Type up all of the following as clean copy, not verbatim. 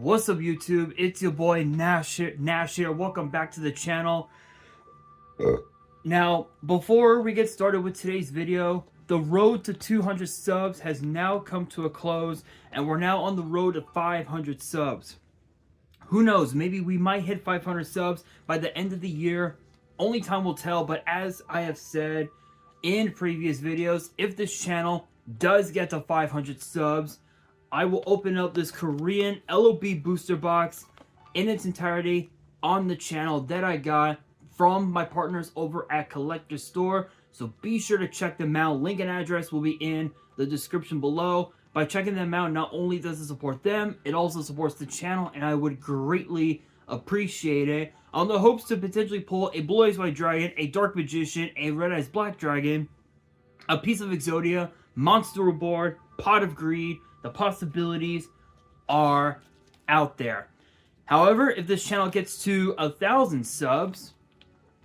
What's up, YouTube? It's your boy Nash here. Welcome back to the channel. Now, before we get started with today's video, the road to 200 subs has now come to a close, and we're now on the road to 500 subs. Who knows? Maybe we might hit 500 subs by the end of the year. Only time will tell, but as I have said in previous videos, if this channel does get to 500 subs, I will open up this Korean LOB booster box in its entirety on the channel that I got from my partners over at Collector Store. So be sure to check them out. Link and address will be in the description below. By checking them out, not only does it support them, it also supports the channel, and I would greatly appreciate it. On the hopes to potentially pull a Blue Eyes White Dragon, a Dark Magician, a Red Eyes Black Dragon, a piece of Exodia, Monster Board, Pot of Greed. The possibilities are out there. However, if this channel gets to 1,000 subs,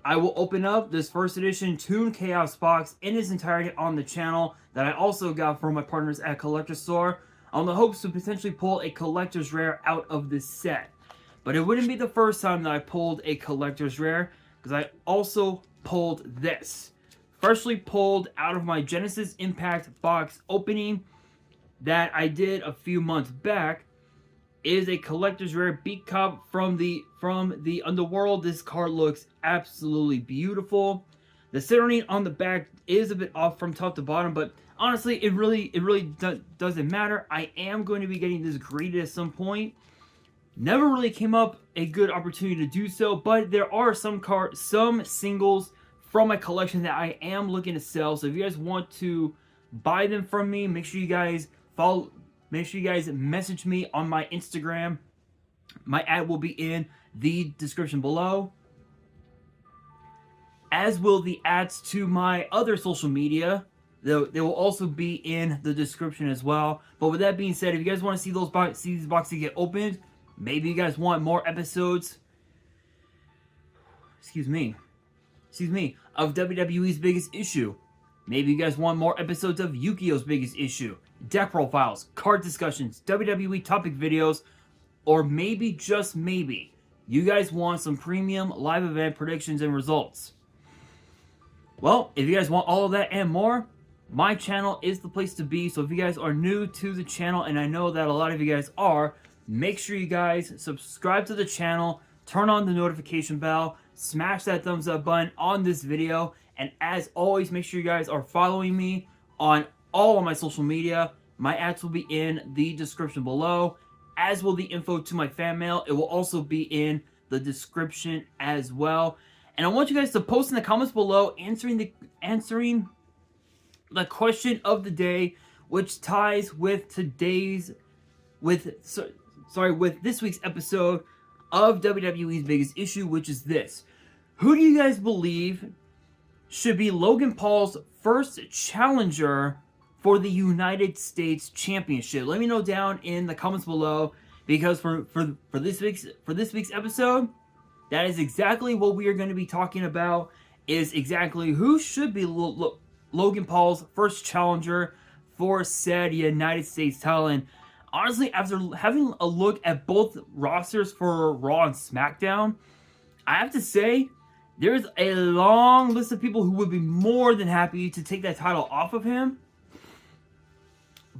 I will open up this first edition Toon Chaos box in its entirety on the channel that I also got from my partners at Collector Store, on the hopes to potentially pull a collector's rare out of this set. But it wouldn't be the first time that I pulled a collector's rare, because I also pulled this. Freshly pulled out of my Genesis Impact box opening that I did a few months back is a collector's rare Beat Cop from the Underworld. This card looks absolutely beautiful. The centering on the back is a bit off from top to bottom, but honestly, it really doesn't matter. I am going to be getting this graded at some point. Never really came up a good opportunity to do so, but there are some singles from my collection that I am looking to sell. So if you guys want to buy them from me, make sure you guys message me on my Instagram. My ad will be in the description below, as will the ads to my other social media. They will also be in the description as well. But with that being said, if you guys want to see these boxes get opened, maybe you guys want more episodes, excuse me, of WWE's Biggest Issue. Maybe you guys want more episodes of Yu-Gi-Oh's Biggest Issue, deck profiles, card discussions, WWE topic videos, or maybe, just maybe, you guys want some premium live event predictions and results. Well, if you guys want all of that and more, my channel is the place to be. So if you guys are new to the channel, and I know that a lot of you guys are, make sure you guys subscribe to the channel, turn on the notification bell, smash that thumbs up button on this video, and as always, make sure you guys are following me on all of my social media. My ads will be in the description below, as will the info to my fan mail. It will also be in the description as well. And I want you guys to post in the comments below answering the question of the day, which ties with with this week's episode of WWE's Biggest Issue, which is this: who do you guys believe should be Logan Paul's first challenger for the United States Championship? Let me know down in the comments below, because for this week's episode, that is exactly what we are going to be talking about, is exactly who should be Logan Paul's first challenger for said United States title. And honestly, after having a look at both rosters for Raw and SmackDown, I have to say there's a long list of people who would be more than happy to take that title off of him.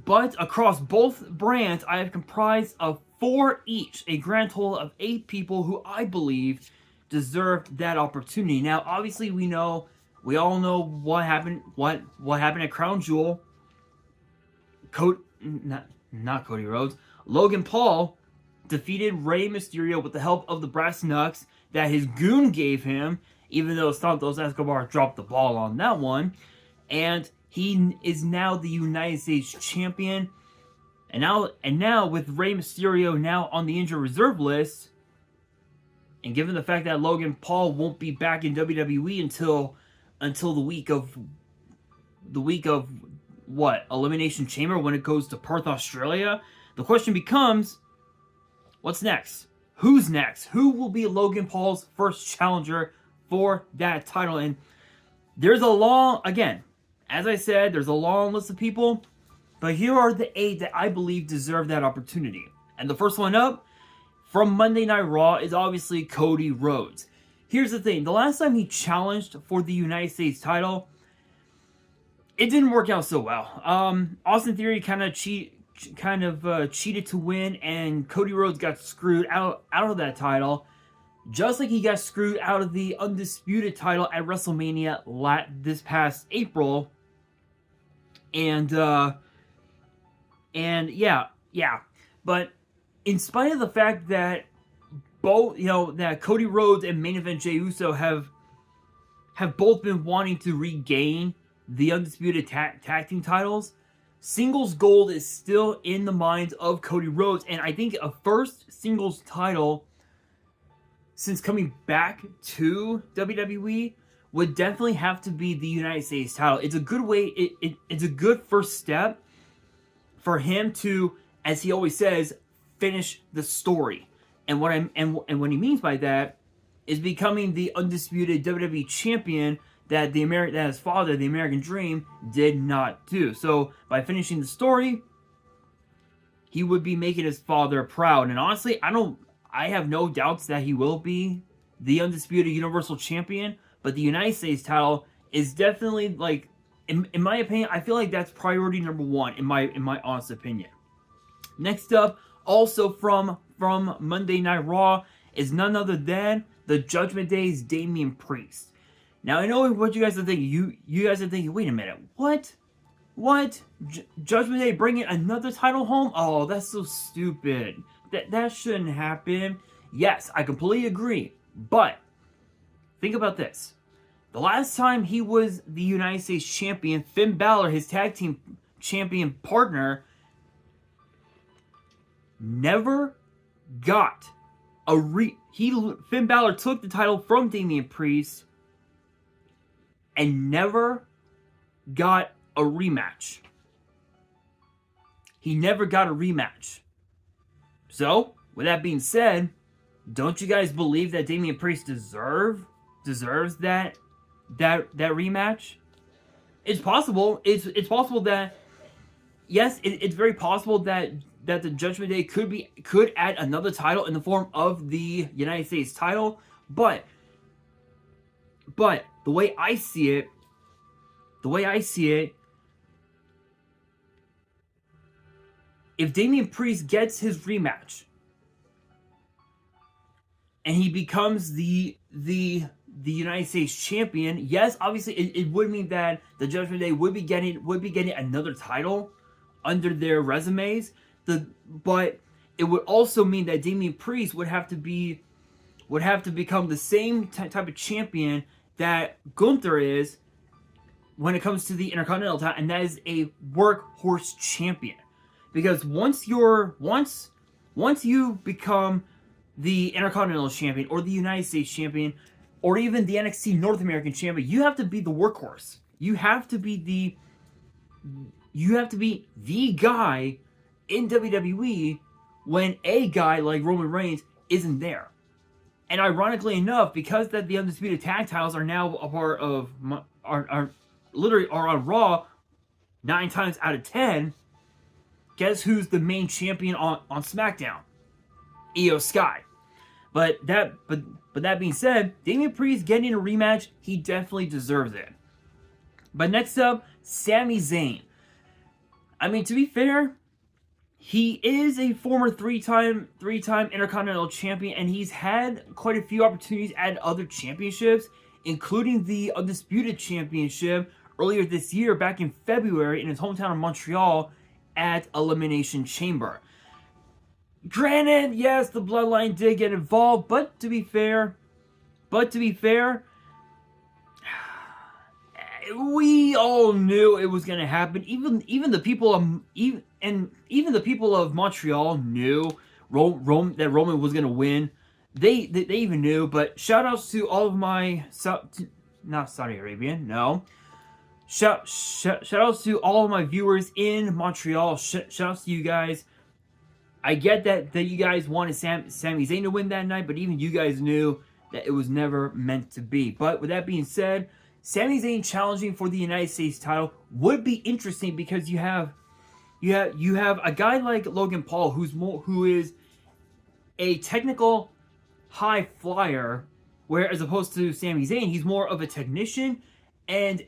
But across both brands, I have comprised of 4 each, a grand total of 8 people who I believe deserve that opportunity. Now, obviously, we all know what happened at Crown Jewel. Not Cody Rhodes. Logan Paul defeated Rey Mysterio with the help of the brass knucks that his goon gave him, even though Santos Escobar dropped the ball on that one. And he is now the United States champion. And now with Rey Mysterio now on the injured reserve list, and given the fact that Logan Paul won't be back in WWE until the week of what, Elimination Chamber, when it goes to Perth, Australia, the question becomes, what's next? Who's next? Who will be Logan Paul's first challenger for that title? And there's a long, again, as I said, there's a long list of people, but here are the 8 that I believe deserve that opportunity. And the first one up from Monday Night Raw is obviously Cody Rhodes. Here's the thing. The last time he challenged for the United States title, it didn't work out so well. Austin Theory kind of cheated to win, and Cody Rhodes got screwed out of that title, just like he got screwed out of the Undisputed title at WrestleMania this past April. And yeah. But in spite of the fact that both, that Cody Rhodes and Main Event Jey Uso have both been wanting to regain the Undisputed tag team titles, singles gold is still in the minds of Cody Rhodes, and I think a first singles title since coming back to WWE would definitely have to be the United States title. It's a good way. It's a good first step for him to, as he always says, finish the story. And what he means by that is becoming the undisputed WWE champion that his father, the American Dream, did not do. So by finishing the story, he would be making his father proud. And honestly, I have no doubts that he will be the undisputed Universal Champion. But the United States title is definitely, like, in my opinion, I feel like that's priority number one in my honest opinion. Next up, also from Monday Night Raw, is none other than the Judgment Day's Damian Priest. Now, I know what you guys are thinking. You guys are thinking, wait a minute, what? Judgment Day bringing another title home? Oh, that's so stupid. That shouldn't happen. Yes, I completely agree. But think about this. The last time he was the United States champion, Finn Balor, his tag team champion partner, never got Finn Balor took the title from Damian Priest and never got a rematch. He never got a rematch. So, with that being said, don't you guys believe that Damian Priest deserves that rematch? It's possible. It's possible that, yes, it's very possible that the Judgment Day could add another title in the form of the United States title, but the way I see it, if Damian Priest gets his rematch and he becomes the United States champion, yes, obviously it would mean that the Judgment Day would be getting another title under their resumes. But it would also mean that Damian Priest would have to become the same type of champion that Gunther is when it comes to the Intercontinental title, and that is a workhorse champion. Because once you become the Intercontinental champion or the United States champion or even the NXT North American champion, you have to be the workhorse. You have to be the guy in WWE when a guy like Roman Reigns isn't there. And ironically enough, because that the Undisputed Tag Titles are now a part of are on Raw 9 times out of 10, guess who's the main champion on SmackDown? Io Sky. But that being said, Damian Priest getting a rematch, he definitely deserves it. But next up, Sami Zayn. I mean, to be fair, he is a former three-time Intercontinental champion, and he's had quite a few opportunities at other championships, including the Undisputed Championship earlier this year, back in February, in his hometown of Montreal at Elimination Chamber. Granted, yes, the Bloodline did get involved, but to be fair, we all knew it was going to happen. Even the people of Montreal knew that Roman was going to win. They even knew. But shout outs to all of my not Saudi Arabian, no. Shout outs to all of my viewers in Montreal. Shout outs to you guys. I get that you guys wanted Sami Zayn to win that night, but even you guys knew that it was never meant to be. But with that being said, Sami Zayn challenging for the United States title would be interesting because you have a guy like Logan Paul who is a technical high flyer, where as opposed to Sami Zayn, he's more of a technician and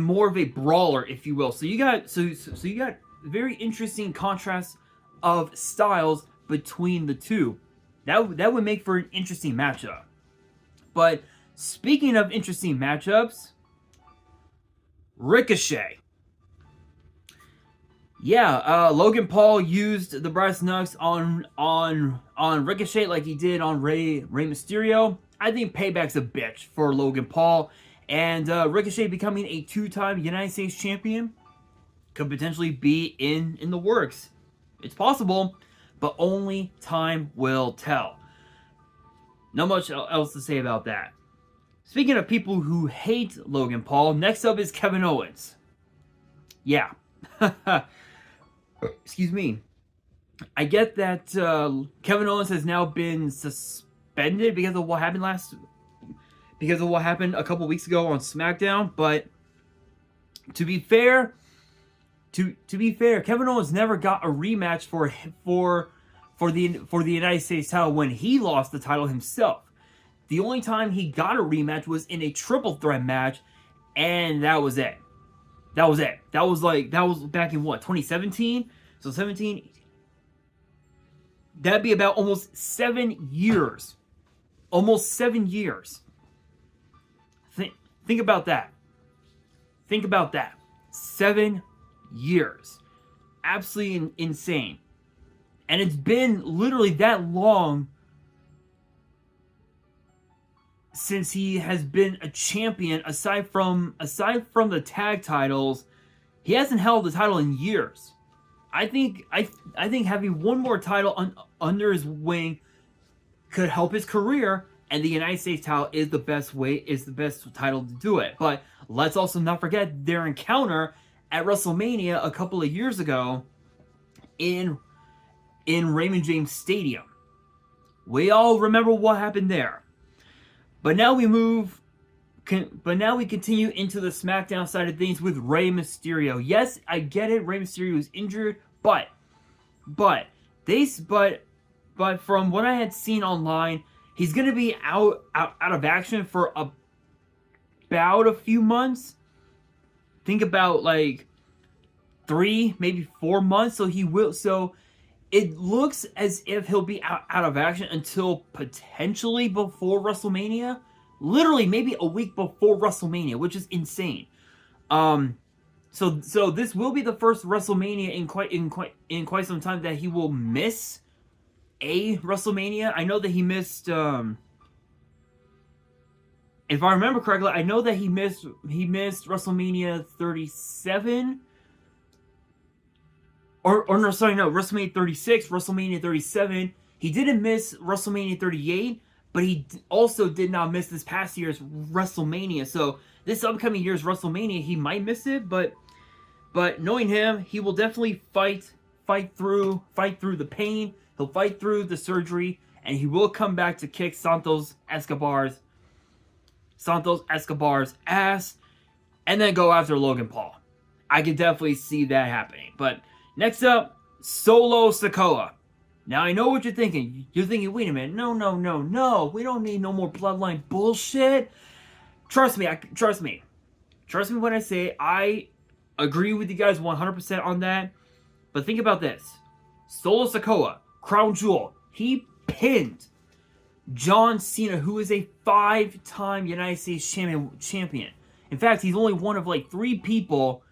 more of a brawler, if you will. So you got you got very interesting contrast of styles between the two. That would make for an interesting matchup. But speaking of interesting matchups, Ricochet. Yeah, Logan Paul used the brass knucks on Ricochet like he did on Rey Mysterio. I think payback's a bitch for Logan Paul, and Ricochet becoming a 2-time United States champion could potentially be in the works. It's possible, but only time will tell. Not much else to say about that. Speaking of people who hate Logan Paul, next up is Kevin Owens. Yeah. Excuse me. I get that Kevin Owens has now been suspended because of what happened a couple weeks ago on SmackDown, but to be fair, Kevin Owens never got a rematch for the United States title when he lost the title himself. The only time he got a rematch was in a triple threat match, and that was it. That was back in what, 2017? So 17. That'd be about almost 7 years. Almost 7 years. Think about that. Think about that. 7 years. Absolutely insane. And it's been literally that long since he has been a champion. Aside from the tag titles, he hasn't held the title in years. I think having one more title under his wing could help his career, and the United States title is the best title to do it. But let's also not forget their encounter at WrestleMania a couple of years ago in Raymond James Stadium. We all remember what happened there. But now we continue into the SmackDown side of things with Rey Mysterio. Yes, I get it. Rey Mysterio is injured, but from what I had seen online, he's gonna be out of action for about a few months. Think about like 3, maybe 4 months. So it looks as if he'll be out of action until potentially before WrestleMania. Literally, maybe a week before WrestleMania, which is insane. So this will be the first WrestleMania in quite some time that he will miss a WrestleMania. I know that he missed. If I remember correctly, I know that he missed WrestleMania 37. WrestleMania 36, WrestleMania 37. He didn't miss WrestleMania 38, but he also did not miss this past year's WrestleMania. So this upcoming year's WrestleMania, he might miss it, but knowing him, he will definitely fight through the pain. He'll fight through the surgery, and he will come back to kick Santos Escobar's ass, and then go after Logan Paul. I can definitely see that happening. But next up, Solo Sikoa. Now, I know what you're thinking. You're thinking, wait a minute. No. We don't need no more bloodline bullshit. Trust me. Trust me when I say I agree with you guys 100% on that. But think about this. Solo Sikoa, Crown Jewel, he pinned John Cena, who is a 5-time United States champion. In fact, he's only one of like 3 people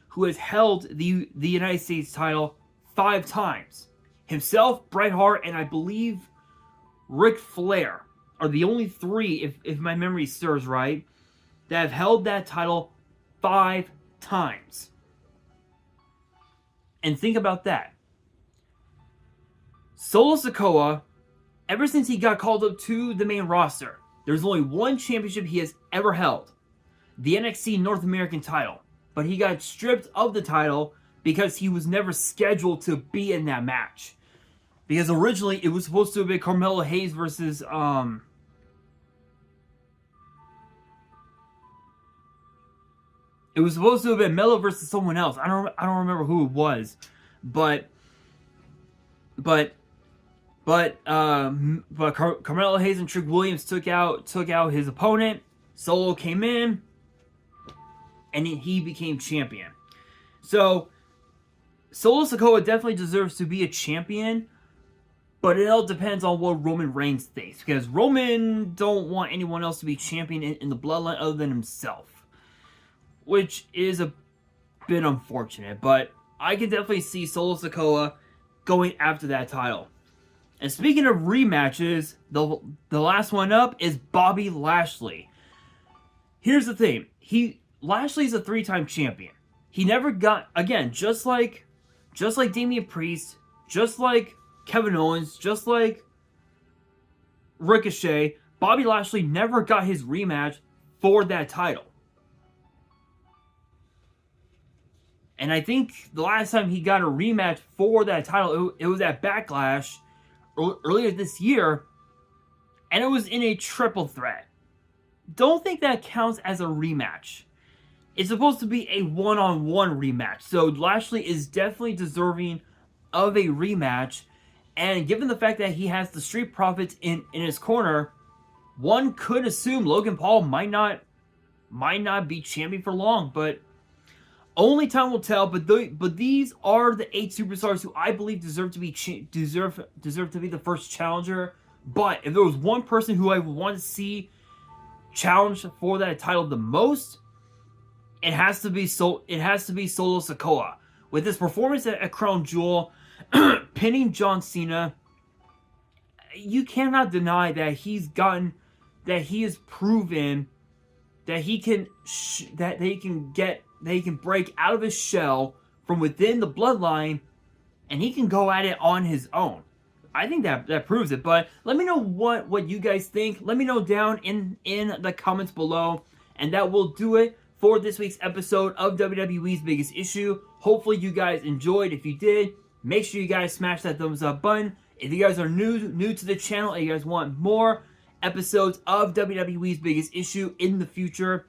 who has held the United States title 5 times. Himself, Bret Hart, and I believe Ric Flair are the only 3, if my memory serves right, that have held that title 5 times. And think about that. Solo Sikoa, ever since he got called up to the main roster, there's only one championship he has ever held. The NXT North American title. But he got stripped of the title because he was never scheduled to be in that match. Because originally it was supposed to have been Carmelo Hayes versus it was supposed to have been Melo versus someone else. I don't remember who it was. But Carmelo Hayes and Trick Williams took out his opponent. Solo came in, and he became champion. So Solo Sikoa definitely deserves to be a champion, but it all depends on what Roman Reigns thinks, because Roman don't want anyone else to be champion in the bloodline other than himself, which is a bit unfortunate. But I can definitely see Solo Sikoa going after that title. And speaking of rematches, the last one up is Bobby Lashley. Here's the thing. Lashley's a 3-time champion. He never got, again, just like Damian Priest, just like Kevin Owens, just like Ricochet, Bobby Lashley never got his rematch for that title. And I think the last time he got a rematch for that title, it was at Backlash earlier this year, and it was in a triple threat. Don't think that counts as a rematch. It's supposed to be a one-on-one rematch, so Lashley is definitely deserving of a rematch. And given the fact that he has the Street Profits in his corner, one could assume Logan Paul might not be champion for long, but only time will tell. But these are the 8 superstars who I believe deserve to be the first challenger. But if there was one person who I would want to see challenge for that title the most, it has to be Solo Sikoa. With his performance at Crown Jewel, pinning John Cena, you cannot deny that he has proven that he can break out of his shell from within the bloodline, and he can go at it on his own. I think that proves it. But let me know what you guys think. Let me know down in the comments below, and that will do it for this week's episode of WWE's Biggest Issue. Hopefully you guys enjoyed. If you did, make sure you guys smash that thumbs up button. If you guys are new to the channel and you guys want more episodes of WWE's Biggest Issue in the future,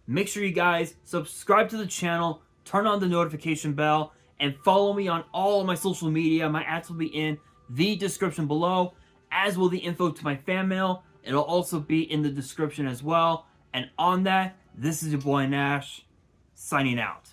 make sure you guys subscribe to the channel, turn on the notification bell, and follow me on all of my social media. My ads will be in the description below, as will the info to my fan mail. It'll also be in the description as well. And on that, this is your boy Nash, signing out.